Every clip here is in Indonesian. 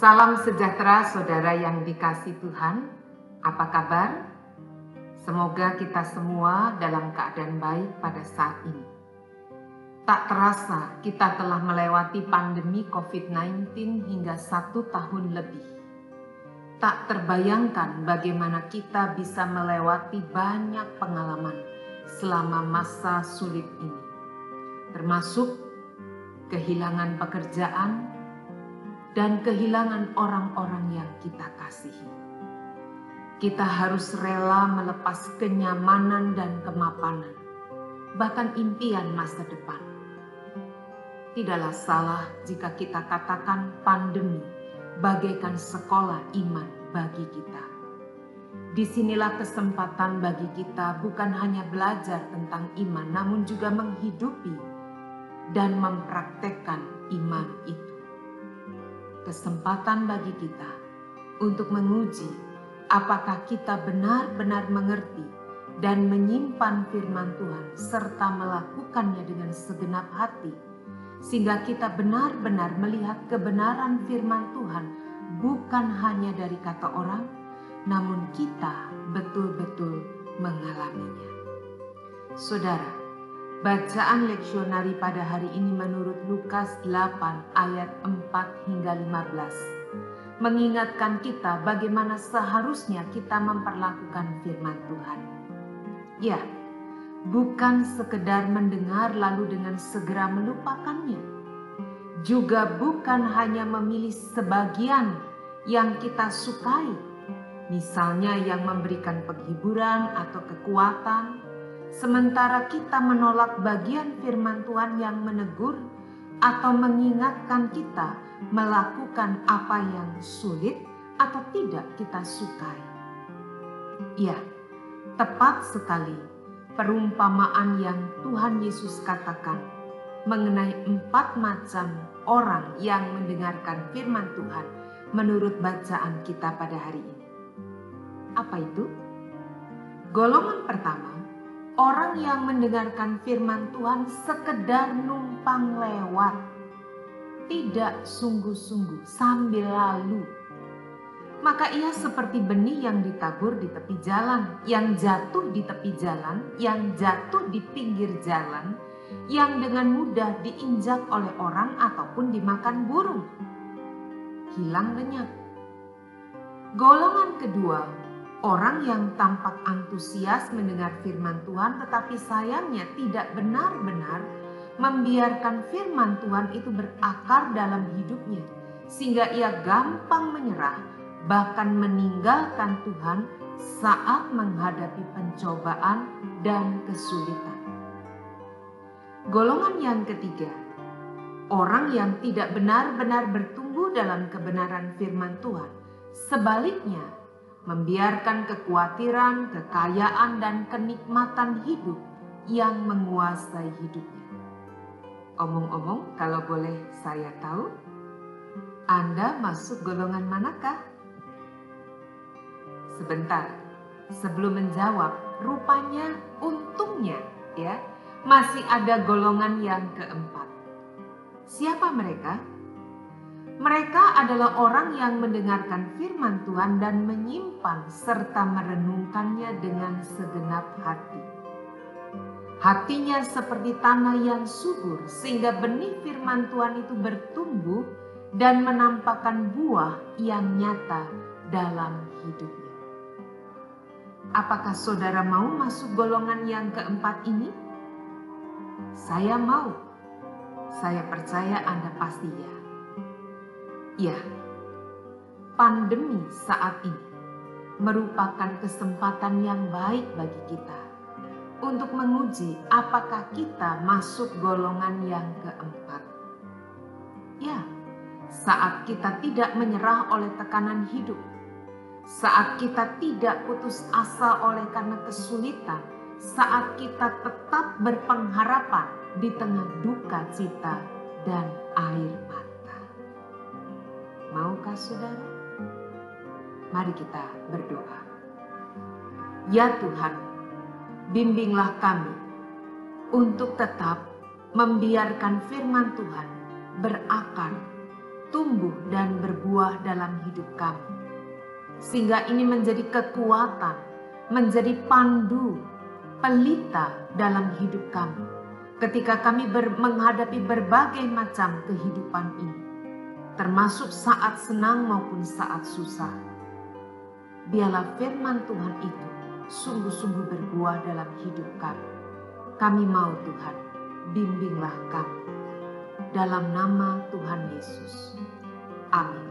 Salam sejahtera saudara yang dikasihi Tuhan. Apa kabar? Semoga kita semua dalam keadaan baik pada saat ini. Tak terasa kita telah melewati pandemi COVID-19 hingga 1 tahun lebih. Tak terbayangkan bagaimana kita bisa melewati banyak pengalaman selama masa sulit ini. Termasuk kehilangan pekerjaan dan kehilangan orang-orang yang kita kasihi. Kita harus rela melepas kenyamanan dan kemapanan, bahkan impian masa depan. Tidaklah salah jika kita katakan pandemi bagaikan sekolah iman bagi kita. Disinilah kesempatan bagi kita bukan hanya belajar tentang iman, namun juga menghidupi dan mempraktekkan iman itu. Kesempatan bagi kita untuk menguji apakah kita benar-benar mengerti dan menyimpan firman Tuhan serta melakukannya dengan segenap hati, sehingga kita benar-benar melihat kebenaran firman Tuhan bukan hanya dari kata orang, namun kita betul-betul mengalaminya. Saudara, bacaan leksionari pada hari ini menurut Lukas 8 ayat 4 hingga 15 mengingatkan kita bagaimana seharusnya kita memperlakukan firman Tuhan. Ya, bukan sekedar mendengar lalu dengan segera melupakannya. Juga bukan hanya memilih sebagian yang kita sukai, misalnya yang memberikan penghiburan atau kekuatan, sementara kita menolak bagian firman Tuhan yang menegur atau mengingatkan kita melakukan apa yang sulit atau tidak kita sukai. Ya, tepat sekali perumpamaan yang Tuhan Yesus katakan mengenai 4 macam orang yang mendengarkan firman Tuhan menurut bacaan kita pada hari ini. Apa itu? Golongan pertama, orang yang mendengarkan firman Tuhan sekedar numpang lewat, tidak sungguh-sungguh sambil lalu. Maka ia seperti benih yang ditabur di tepi jalan, yang jatuh di tepi jalan, yang jatuh di pinggir jalan, yang dengan mudah diinjak oleh orang ataupun dimakan burung. Hilang lenyap. Golongan kedua, orang yang tampak antusias mendengar firman Tuhan tetapi sayangnya tidak benar-benar membiarkan firman Tuhan itu berakar dalam hidupnya, sehingga ia gampang menyerah bahkan meninggalkan Tuhan saat menghadapi pencobaan dan kesulitan. Golongan yang ketiga, orang yang tidak benar-benar bertumbuh dalam kebenaran firman Tuhan, sebaliknya membiarkan kekhawatiran, kekayaan, dan kenikmatan hidup yang menguasai hidupnya. Omong-omong, kalau boleh saya tahu, Anda masuk golongan manakah? Sebentar, sebelum menjawab, rupanya untungnya ya, masih ada golongan yang keempat. Siapa mereka? Mereka adalah orang yang mendengarkan firman Tuhan dan menyimpan serta merenungkannya dengan segenap hati. Hatinya seperti tanah yang subur sehingga benih firman Tuhan itu bertumbuh dan menampakkan buah yang nyata dalam hidupnya. Apakah saudara mau masuk golongan yang keempat ini? Saya mau. Saya percaya Anda pasti ya. Ya, pandemi saat ini merupakan kesempatan yang baik bagi kita untuk menguji apakah kita masuk golongan yang keempat. Ya, saat kita tidak menyerah oleh tekanan hidup, saat kita tidak putus asa oleh karena kesulitan, saat kita tetap berpengharapan di tengah duka cita dan air mata. Maukah saudara? Mari kita berdoa. Ya Tuhan, bimbinglah kami untuk tetap membiarkan firman Tuhan berakar tumbuh dan berbuah dalam hidup kami. Sehingga ini menjadi kekuatan, menjadi pandu, pelita dalam hidup kami. Ketika kami menghadapi berbagai macam kehidupan ini, termasuk saat senang maupun saat susah. Biarlah firman Tuhan itu sungguh-sungguh berbuah dalam hidup kami. Kami mau Tuhan, bimbinglah kami. Dalam nama Tuhan Yesus. Amin.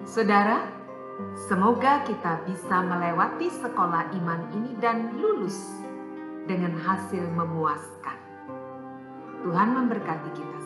Saudara, semoga kita bisa melewati sekolah iman ini dan lulus dengan hasil memuaskan. Tuhan memberkati kita